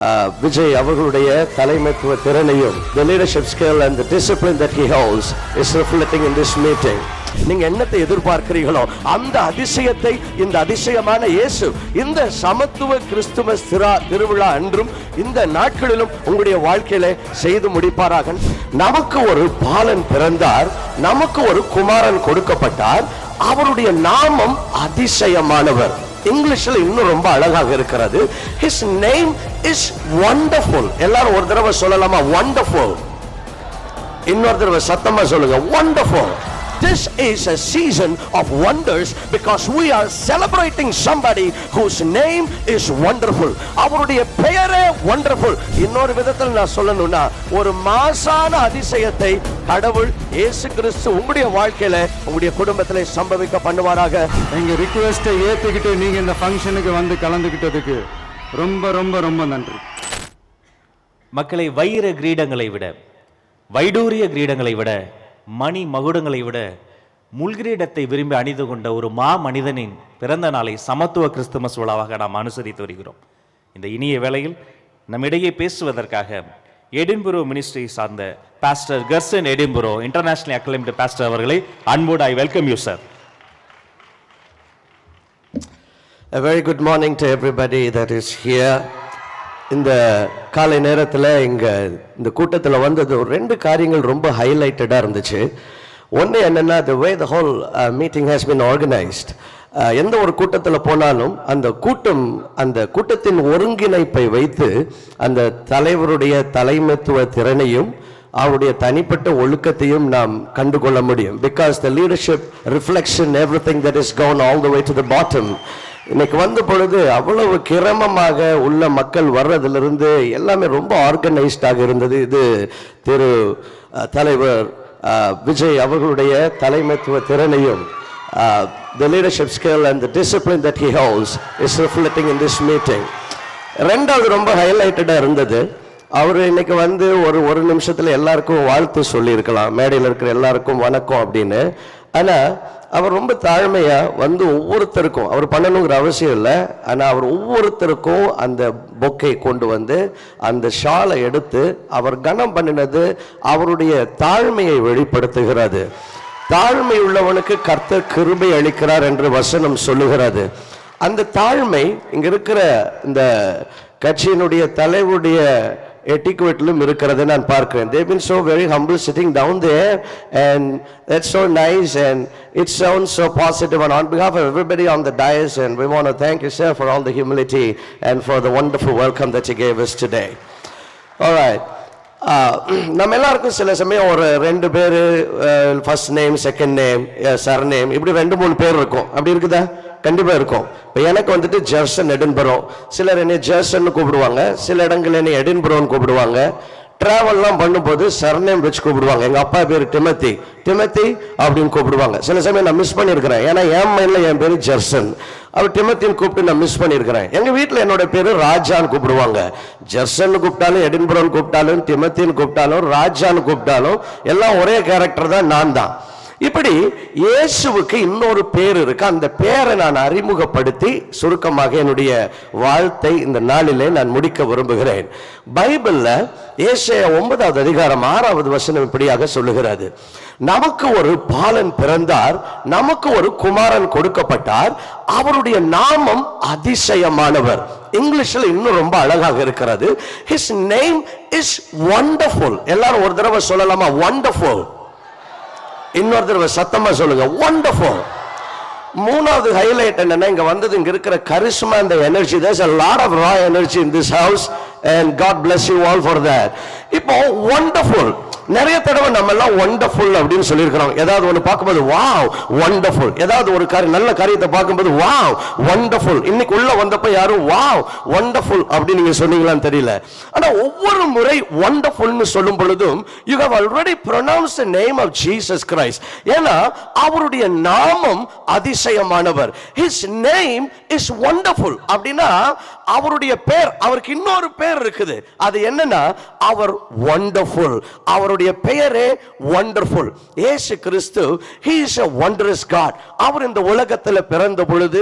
விஜய் அவர்களுடைய தலைமைத்துவ திறனையும் the leadership skill and the discipline that he holds is reflecting in this meeting. நீங்க என்னத்தை எதிர்பார்க்கிறீர்களோ அந்த அதிசயத்தை இந்த அதிசயமான இயேசு இந்த சமத்துவ கிறிஸ்துமஸ் திருவிழா அன்றும் இந்த நாட்களிலும் உங்களுடைய வாழ்க்கையில செய்து முடிப்பாராக. நமக்கு ஒரு பாலன் பிறந்தார், நமக்கு ஒரு குமாரன் கொடுக்கப்பட்டார், அவருடைய நாமம் அதிசயமானவர். இங்கிலீஷ்ல இன்னும் ரொம்ப அழகாக இருக்கிறது. His name is wonderful. எல்லாரும் ஒரு தடவை சொல்லலாமா? Wonderful. இன்னொரு தடவை சத்தமா சொல்லுங்க, wonderful. This is a season of wonders because we are celebrating somebody whose name is wonderful. அவருடைய பெயரே wonderful. இன்னொரு விதத்தில் நான் சொல்லணும்னா, ஒரு மாசான அதிசயத்தை கடவுள் இயேசு கிறிஸ்து உங்களுடைய வாழ்க்கையில உங்களுடைய குடும்பத்திலே சம்பவிக்க பண்ணுவாராக. எங்க ரிக்வெஸ்ட்டை ஏத்துக்கிட்டு நீங்க இந்த ஃபங்க்ஷனுக்கு வந்து கலந்துக்கிட்டதுக்கு ரொம்ப ரொம்ப ரொம்ப நன்றி. மக்களை, வைர கிரீடங்களை விட, வைடூரிய கிரீடங்களை விட, மணி மகுடங்களை விட முள்கிரீடத்தை விரும்பி அணிந்து கொண்ட ஒரு மனிதனின் பிறந்த நாளை சமத்துவ கிறிஸ்துமஸ் விழாவாக நாம் அனுசரித்து வருகிறோம். இந்த இனிய வேளையில் நம்மிடையே பேசுவதற்காக எடின்புரோ மினிஸ்ட்ரி சார்ந்த pastor Curzon எடின்புரோ international acclaimed pastor அவர்களை அன்போடு I welcome you sir. A very good morning to everybody that is here. இந்த காலை நேரத்தில் இந்த கூட்டத்தில் வந்தது ஒரு ரெண்டு காரியங்கள் ரொம்ப ஹைலைட்டடாக இருந்துச்சு. ஒன்று என்னென்னா, the way the whole meeting has been organized. எந்த ஒரு கூட்டத்தில் போனாலும் அந்த கூட்டத்தின் ஒருங்கிணைப்பை வைத்து அந்த தலைவருடைய தலைமைத்துவ திறனையும் அவருடைய தனிப்பட்ட ஒழுக்கத்தையும் நாம் கண்டுகொள்ள முடியும். Because the leadership reflects in everything that is gone all the way to the bottom. இன்னைக்கு வந்த பொழுது அவ்வளவு கிரமமாக உள்ள மக்கள் வர்றதிலிருந்து எல்லாமே ரொம்ப ஆர்கனைஸ்டாக இருந்தது. இது திரு தலைவர் விஜய் அவர்களுடைய தலைமைத்துவ திறனையும் the leadership skill and the discipline that he holds is reflecting in this meeting. ரெண்டாவது ரொம்ப ஹைலைட்டடா இருந்தது. அவர் இன்னைக்கு வந்து ஒரு நிமிஷத்துல எல்லாருக்கும் வாழ்த்து சொல்லியிருக்கலாம், மேடையில் இருக்கிற எல்லாருக்கும் வணக்கம் அப்படின்னு. ஆனா அவர் ரொம்ப தாழ்மையா வந்து ஒவ்வொருத்தருக்கும், அவர் பண்ணணுங்கிற அவசியம் இல்லை, ஆனா அவர் ஒவ்வொருத்தருக்கும் அந்த பொக்கை கொண்டு வந்து அந்த ஷாலை எடுத்து அவர் கனம் பண்ணினது அவருடைய தாழ்மையை வெளிப்படுத்துகிறது. தாழ்மை உள்ளவனுக்கு கர்த்தர் கிருபை அளிக்கிறார் என்று வசனம் சொல்லுகிறது. அந்த தாழ்மை இங்க இருக்கிற இந்த கட்சியினுடைய தலைவருடைய etiquette-லும் இருக்கிறது நான் பார்க்கிறேன். They've been so very humble sitting down there, and that's so nice and it sounds so positive. And on behalf of everybody on the dais, and we want to thank you, sir, for all the humility and for the wonderful welcome that you gave us today. All right. நம்ம எல்லாருக்கும் சில சமயம் ஒரு ரெண்டு பேர், first name, second name, sir name, இப்படி 2-3 பேர் இருக்கும். அப்படி இருக்குதா? கண்டிப்பா இருக்கும். இப்போ எனக்கு வந்துட்டு ஜெர்சன் எடின்புரோ, சிலர் என்னை ஜெர்சன் கூப்பிடுவாங்க, சில இடங்கள் என்னை எடின்புரோன்னு கூப்பிடுவாங்க. டிராவல்லாம் பண்ணும்போது சர்நேம் வச்சு கூப்பிடுவாங்க. எங்க அப்பா பேர் டிமத்தி அப்படின்னு கூப்பிடுவாங்க. சில சமயம் நான் மிஸ் பண்ணியிருக்கிறேன், ஏன்னா என் மைண்ட்ல என் பேரு ஜெர்சன், அவர் டிமத்தின்னு கூப்பிட்டு நான் மிஸ் பண்ணியிருக்கிறேன். எங்க வீட்டில் என்னோட பேரு ராஜான்னு கூப்பிடுவாங்க. ஜெர்சன் கூப்பிட்டாலும், எடின்புரோன்னு கூப்பிட்டாலும், டிமத்தின்னு கூப்பிட்டாலும், ராஜான்னு கூப்பிட்டாலும் எல்லாம் ஒரே கேரக்டர் தான், நான் தான். இப்படி இயேசுவுக்கு இன்னொரு பேர் இருக்கு. அந்த பேரை நான் அறிமுகப்படுத்தி சுருக்கமாக என்னுடைய வாழ்த்தை இந்த நாளிலே நான் முடிக்க விரும்புகிறேன். பைபிள்ல ஏசாயா 9வது அதிகாரம் 6வது வசனம் இப்படியாக சொல்லுகிறது, நமக்கு ஒரு பாலன் பிறந்தார், நமக்கு ஒரு குமாரன் கொடுக்கப்பட்டார், அவருடைய நாமம் அதிசயமானவர். இங்கிலீஷ்ல இன்னும் ரொம்ப அழகாக இருக்கிறது. His name is wonderful. எல்லாரும் ஒரு தடவை சொல்லலாமா? Wonderful. இன்னொரு தடவை சத்தமா சொல்லுங்க, wonderful. மூணாவது ஹைலைட் என்னன்னா, இங்க வந்தது இங்க இருக்கிற charisma and the energy. There's a lot of raw energy in this house and God bless you all for that. இப்போ wonderful, நிறைய தடவை நம்ம எல்லாம் வண்டர்ஃபுல் அப்படின்னு சொல்லியிருக்கிறோம். ஏதாவது ஒன்று பார்க்கும்போது வாவ் வண்டர்ஃபுல், ஏதாவது ஒரு நல்ல காரியத்தை பார்க்கும்போது வாவ் வண்டர்ஃபுல். இன்னைக்கு உள்ள வந்தப்ப யாரும் வாவ் வண்டர்ஃபுல் அப்படின்னு நீங்க சொன்னீங்களான்னு தெரியல. ஆனா ஒவ்வொரு முறை வண்டர்ஃபுல்னு சொல்லும் பொழுதும் you have already pronounced the name of Jesus Christ. ஏன்னா அவருடைய நாமம் அதிசயமானவர். His name is wonderful. அப்படின்னா அவருடைய பேர், அவருக்கு இன்னொரு பேர் பெயர் இருக்குது. அது என்னன்னா அவர் வண்டர்ஃபுல். அவருடைய பெயரே வண்டர்ஃபுல். இயேசு கிறிஸ்து he is a wondrous God. அவர் இந்த உலகத்தில் பிறந்த பொழுது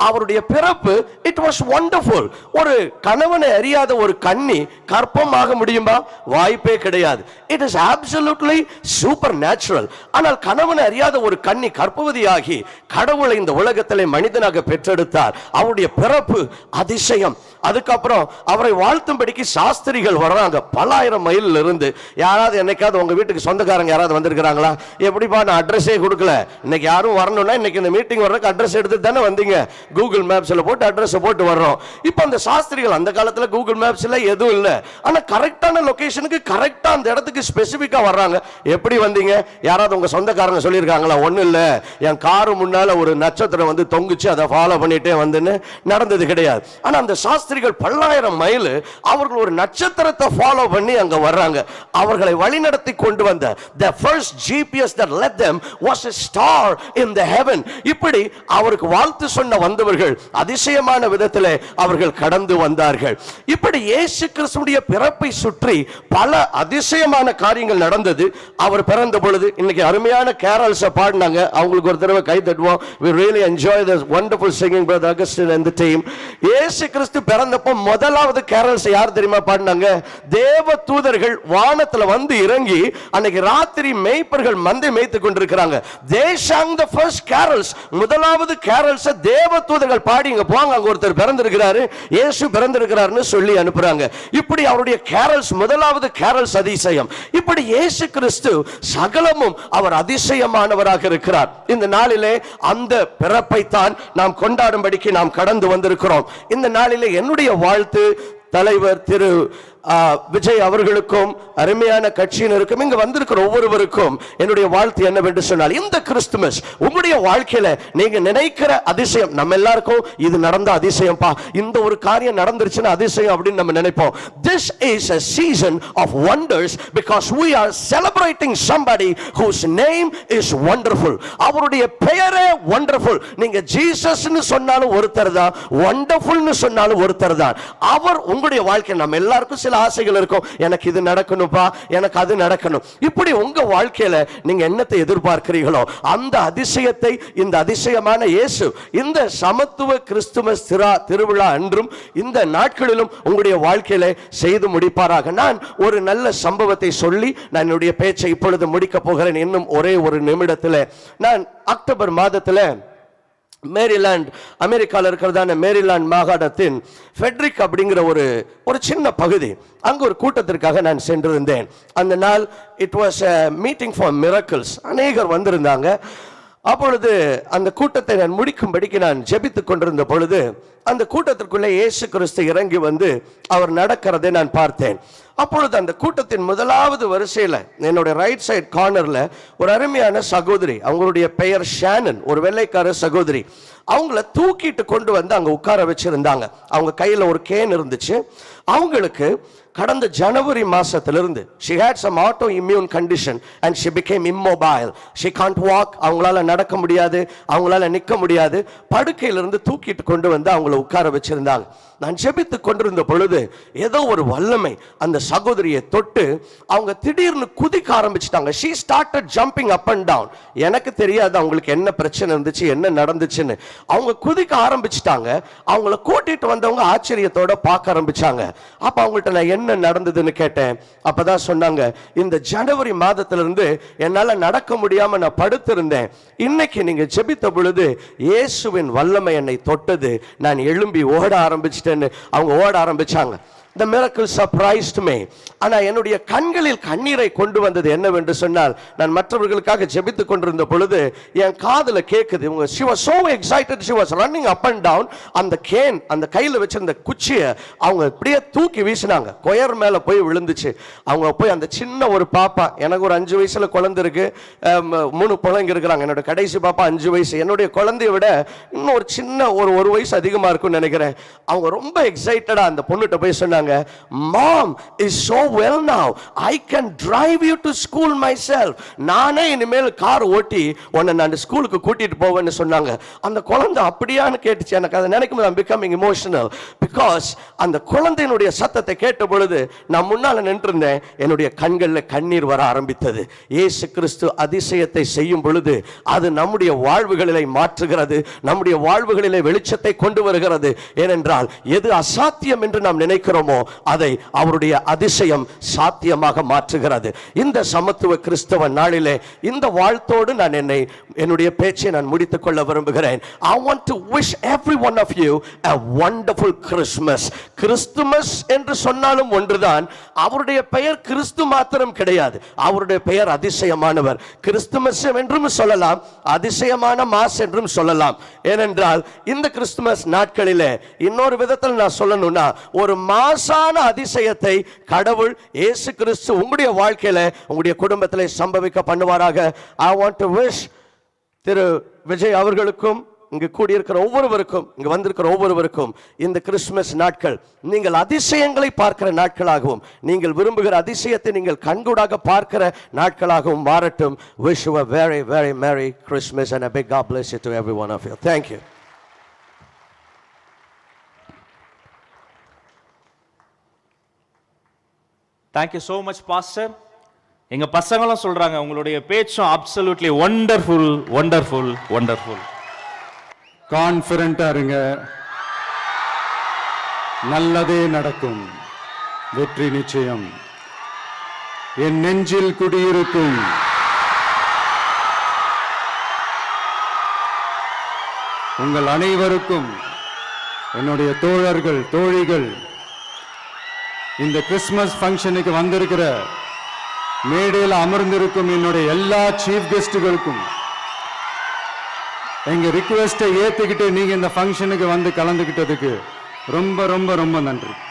அவருடைய பிறப்பு it was wonderful. ஒரு கணவனை அறியாத ஒரு கன்னி கர்ப்பமாக முடியுமா? வாய்ப்பே கிடையாது. it is absolutely supernatural. ஆனால் கணவனை அறியாத ஒரு கன்னி கர்ப்பவதியாகி கடவுளை இந்த உலகத்திலே மனிதனாக பெற்றெடுத்தார். அவருடைய பிறப்பு அதிசயம். அதுக்கப்புறம் அவரை வாழ்த்தும்படிக்கு சாஸ்திரிகள் வர்றாங்க பல ஆயிரம் மைல் இருந்து. யாராவது என்னைக்காவது உங்க வீட்டுக்கு சொந்தக்காரங்க யாராவது வந்திருக்கிறாங்களா? எப்படிப்பா நான் அட்ரஸே கொடுக்கல, இன்னைக்கு யாரும் வரணும்னா இன்னைக்கு இந்த மீட்டிங் வர்றதுக்கு அட்ரஸ் எடுத்து தானே வந்தீங்க, கூகுள் மேப்ஸ்ல போட்டு அட்ரஸ் போட்டு வர்றோம். இப்போ அந்த சாஸ்திரிகள் அந்த காலத்துல கூகுள் மேப்ஸ்ல எதுவும் இல்லை, ஆனா கரெக்டான லொகேஷனுக்கு கரெக்டா அந்த இடத்துக்கு ஸ்பெசிபிக்கா வர்றாங்க. எப்படி வந்தீங்க? யாராவது உங்க சொந்தக்காரங்க சொல்லியிருக்காங்களா? ஒன்றும் இல்லை, என் காரு முன்னால ஒரு நட்சத்திரம் வந்து தொங்குச்சு, அதை ஃபாலோ பண்ணிட்டே வந்துன்னு நடந்தது கிடையாது. ஆனா அந்த சாஸ்திரிகள் பல்லாயிரம் மைல் அவர்கள் ஒரு நட்சத்திரத்தை ஃபாலோ பண்ணி அங்க வர்றாங்க. அவர்களை வழிநடத்தி கொண்டு வந்த the first GPS that led them was a star in the heaven. இப்படி அவருக்கு வாழ்த்து சொன்ன வந்தவர்கள் அதிசயமான விதத்திலே அவர்கள் கடந்து வந்தார்கள். இப்படி இயேசு கிறிஸ்துவுடைய பிறப்பை சுற்றி பல அதிசயமான காரியங்கள் நடந்தது. அவர் பிறந்த பொழுது இன்னைக்கு அருமையான கேரல்ஸ் பாடினாங்க. அவங்களுக்கு ஒரு தடவை கை தட்டுவோம். we really enjoy this wonderful singing brother Augustine and the team. இயேசு கிறிஸ்து பிறந்தப்போ முதலாவது கேரல்ஸ் யார் தெரியுமா பாடினாங்க? தேவ தூதர்கள் வானத்துல வந்து இறங்கி அன்னைக்கு ராத்திரி மேய்ப்பர்கள் மந்தை மேய்த்து கொண்டிருக்கிறாங்க. they sang the first carols. முதலாவது கேரல்ஸ் தேவ தூதர்கள் பாடி இங்க போங்க, அங்க ஒருத்தர் பிறந்திருக்கிறாரு, இயேசு பிறந்திருக்கிறாருன்னு சொல்லி அனுப்புறாங்க. இப்படி அவருடைய கேரல்ஸ் முதலாவது கேரல்ஸ் அதிசயம். இப்படி இயேசு கிறிஸ்து சகலமும் அவர் அதிசயமானவராக இருக்கிறார். இந்த நாளிலே அந்த பிறப்பை தான் நாம் கொண்டாடும்படிக்கு நாம் கடந்து வந்திருக்கிறோம். இந்த நாளிலே என்னுடைய வாழ்த்து தலைவர் திரு விஜய் அவர்களுக்கும் அருமையான கட்சியினருக்கும் இங்கு வந்திருக்கிற ஒவ்வொருவருக்கும் என்னுடைய வாழ்த்து என்னவென்று சொன்னால், இந்த கிறிஸ்துமஸ் உங்களுடைய வாழ்க்கையில நீங்க நினைக்கிற அதிசயம், நம்ம எல்லாருக்கும் இது நடந்த அதிசயம்பா, இந்த ஒரு காரியம் நடந்துருச்சுன்னா அதிசயம் அப்படின்னு நம்ம நினைப்போம். This is a season of wonders because we are celebrating somebody whose name is wonderful. அவருடைய பெயரே wonderful. நீங்க ஜீசஸ்னு சொன்னாலும் ஒருத்தர் தான், wonderfulனு சொன்னாலும் ஒருத்தர் தான். அவர் உங்களுடைய வாழ்க்கை, நம்ம எல்லாருக்கும் ஆசைகள் இருக்கும், எனக்கு இது நடக்கணும்பா, எனக்கு அது நடக்கணும். இப்படி உங்க வாழ்க்கையில நீங்க என்னத்தை எதிர்பார்க்கிறீர்களோ அந்த அதிசயத்தை இந்த அதிசயமான இயேசு இந்த சமத்துவ கிறிஸ்துமஸ் திருவிழா அன்றும் இந்த நாட்களிலும் உங்களுடைய வாழ்க்கையில செய்து முடிப்பாராக. நான் ஒரு நல்ல சம்பவத்தை சொல்லி நான் என்னுடைய பேச்சை இப்பொழுது முடிக்க போகிறேன். இன்னும் ஒரே ஒரு நிமிடத்தில் நான் அக்டோபர் மாதத்தில் மேரிலாண்ட், அமெரிக்காவில் இருக்கிறதான மேரிலாண்ட் மாகாணத்தின் ஃபெட்ரிக் அப்படிங்கிற ஒரு சின்ன பகுதி, அங்கு ஒரு கூட்டத்திற்காக நான் சென்றிருந்தேன். அந்த நாள் it was a meeting for miracles. அநேகர் வந்திருந்தாங்க. அப்பொழுது அந்த கூட்டத்தை நான் முடிக்கும்படிக்கு நான் ஜெபித்துக் கொண்டிருந்த பொழுது அந்த கூட்டத்திற்குள்ளே இயேசு கிறிஸ்து இறங்கி வந்து அவர் நடக்கிறதை நான் பார்த்தேன். அப்பொழுது அந்த கூட்டத்தின் முதலாவது வரிசையில் என்னுடைய ரைட் சைட் கார்னர்ல ஒரு அருமையான சகோதரி, அவங்களுடைய பெயர் ஷானன், ஒரு வெள்ளைக்கார சகோதரி. அவங்கள தூக்கிட்டு கொண்டு வந்து அங்க உட்கார வச்சிருந்தாங்க. அவங்க கையில ஒரு கேன் இருந்துச்சு. அவங்களுக்கு கடந்த ஜனவரி மாசத்திலிருந்து she had some autoimmune condition and she became immobile. She can't walk. அவங்களால நடக்க முடியாது, அவங்களால நிற்க முடியாது. படுக்கையிலிருந்து தூக்கிட்டு கொண்டு வந்து அவங்கள உட்கார வச்சிருந்தாங்க. நான் ஜெபித்து கொண்டிருந்த பொழுது ஏதோ ஒரு வல்லமை அந்த சகோதரியை தொட்டு அவங்க திடீர்னு குதிக்க ஆரம்பிச்சிட்டாங்க. she started jumping up and down. எனக்கு தெரியாது அவங்களுக்கு என்ன பிரச்சனை இருந்துச்சு, என்ன நடந்துச்சுன்னு. அவங்க குதிக்க ஆரம்பிச்சிட்டாங்க. அவங்கள கூட்டிட்டு வந்தவங்க ஆச்சரியத்தோட பார்க்க ஆரம்பிச்சாங்க. அப்ப அவங்கள்ட்ட நான் என்ன நடந்ததுன்னு கேட்டேன். அப்பதான் சொன்னாங்க, இந்த ஜனவரி மாதத்திலிருந்து என்னால நடக்க முடியாம நான் படுத்திருந்தேன். இன்னைக்கு நீங்க ஜெபித்த பொழுது இயேசுவின் வல்லமை என்னை தொட்டது, நான் எழும்பி ஓட ஆரம்பிச்சிட்டேன்னு அவங்க ஓட ஆரம்பிச்சாங்க. The miracle surprised me. ஆனா என்னுடைய கண்களில் கண்ணீரை கொண்டு வந்தது என்னவென்று சொன்னால், நான் மற்றவர்களுக்காக ஜெபித்துக் கொண்டிருந்த பொழுது என் காதுல கேக்குது, இவங்க she was so excited, she was running up and down. அந்த கேன், அந்த கையில வச்சிருந்த குச்சியை அவங்க இப்படியே தூக்கி வீசினாங்க. கொயர் மேல போய் விழுந்துச்சு. அவங்க போய் அந்த சின்ன ஒரு பாப்பா, எனக்கு ஒரு 5 வயசுல குழந்தை இருக்கு, 3 பிள்ளைங்க இருக்கிறாங்க. என்னோட கடைசி பாப்பா 5 வயசு. என்னுடைய குழந்தைய விட இன்னும் ஒரு சின்ன ஒரு வயசு அதிகமா இருக்கும்னு நினைக்கிறேன். அவங்க ரொம்ப எக்ஸைட்டடா அந்த பொண்ணுகிட்ட போய் சொன்னாங்க, சொன்னாங்க, mom is so well now, I can drive you to school myself. நானே இனிமேல் கார் ஓட்டி உன்னை நான் ஸ்கூலுக்கு கூட்டிட்டு போவேன்னு சொன்னாங்க. அந்த குழந்தை அப்படியான்னு கேட்டுச்சு. எனக்கு அதை நினைக்கும் போது I'm becoming emotional because அந்த குழந்தையினுடைய சத்தத்தை கேட்ட பொழுது நான் முன்னால நின்றிருந்தேன். என்னுடைய கண்களில் கண்ணீர் வர ஆரம்பித்தது. இயேசு கிறிஸ்து அதிசயத்தை செய்யும் பொழுது அது நம்முடைய வாழ்வுகளிலே மாற்றுகிறது, நம்முடைய வாழ்வுகளிலே வெளிச்சத்தை கொண்டு வருகிறது. ஏனென்றால் எது அசாத்தியம் என்று நாம் நினைக்கிறோமோ அதை அவருடைய அதிசயம் சாத்தியமாக மாற்றுகிறது. இந்த சமத்துவ கிறிஸ்தவ நாளிலே இந்த வாழ்த்தோடு நான் என்னுடைய பேச்சை நான் முடித்துக் கொள்ள விரும்புகிறேன். I want to wish every one of you a wonderful Christmas. Christmas என்று சொன்னாலும் ஒன்றுதான். அவருடைய பெயர் கிறிஸ்து மாத்திரம் கிடையாது, அவருடைய பெயர் அதிசயமானவர். கிறிஸ்துமஸ் என்றும் சொல்லலாம், அதிசயமான மாஸ் என்றும் சொல்லலாம். ஏனென்றால் இந்த கிறிஸ்துமஸ் நாட்களிலே இன்னொரு விதத்தில் நான் சொல்லணும்னா ஒரு மாசான அதிசயத்தை கடவுள் இயேசு கிறிஸ்து உங்களுடைய வாழ்க்கையில உங்களுடைய குடும்பத்திலே சம்பவிக்க பண்ணுவாராக. I want to wish திரு விஜய் அவர்களுக்கும் இங்கு கூடியிருக்கிற ஒவ்வொருவருக்கும், இங்கு வந்திருக்கிற ஒவ்வொருவருக்கும் இந்த கிறிஸ்துமஸ் நாட்கள் நீங்கள் அதிசயங்களை பார்க்கிற நாட்களாகவும், நீங்கள் விரும்புகிற அதிசயத்தை நீங்கள் கண்கூடாக பார்க்கிற நாட்களாகவும் மாறட்டும். Wish you a very very merry Christmas and a big God bless you to every one of you. Thank you. Thank you so much, Pastor. எங்க பசங்களும் சொல்றாங்க உங்களுடைய பேச்சும் அப்சல்யூட்லி வண்டர்ஃபுல் வண்டர்ஃபுல் வண்டர்ஃபுல். கான்ஃபிடண்டா இருங்க, நல்லதே நடக்கும், வெற்றி நிச்சயம். என் நெஞ்சில் குடியிருக்கும் உங்கள் அனைவருக்கும் என்னுடைய தோழர்கள் தோழிகள், இந்த கிறிஸ்துமஸ் ஃபங்க்ஷனுக்கு வந்திருக்கிற மேடையில் அமர்ந்திருக்கும் என்னுடைய எல்லா சீஃப் கெஸ்டுகளுக்கும் எங்க ரிக்வெஸ்ட்டை ஏத்துக்கிட்டு நீங்க இந்த ஃபங்க்ஷனுக்கு வந்து கலந்துக்கிட்டதுக்கு ரொம்ப ரொம்ப ரொம்ப நன்றி.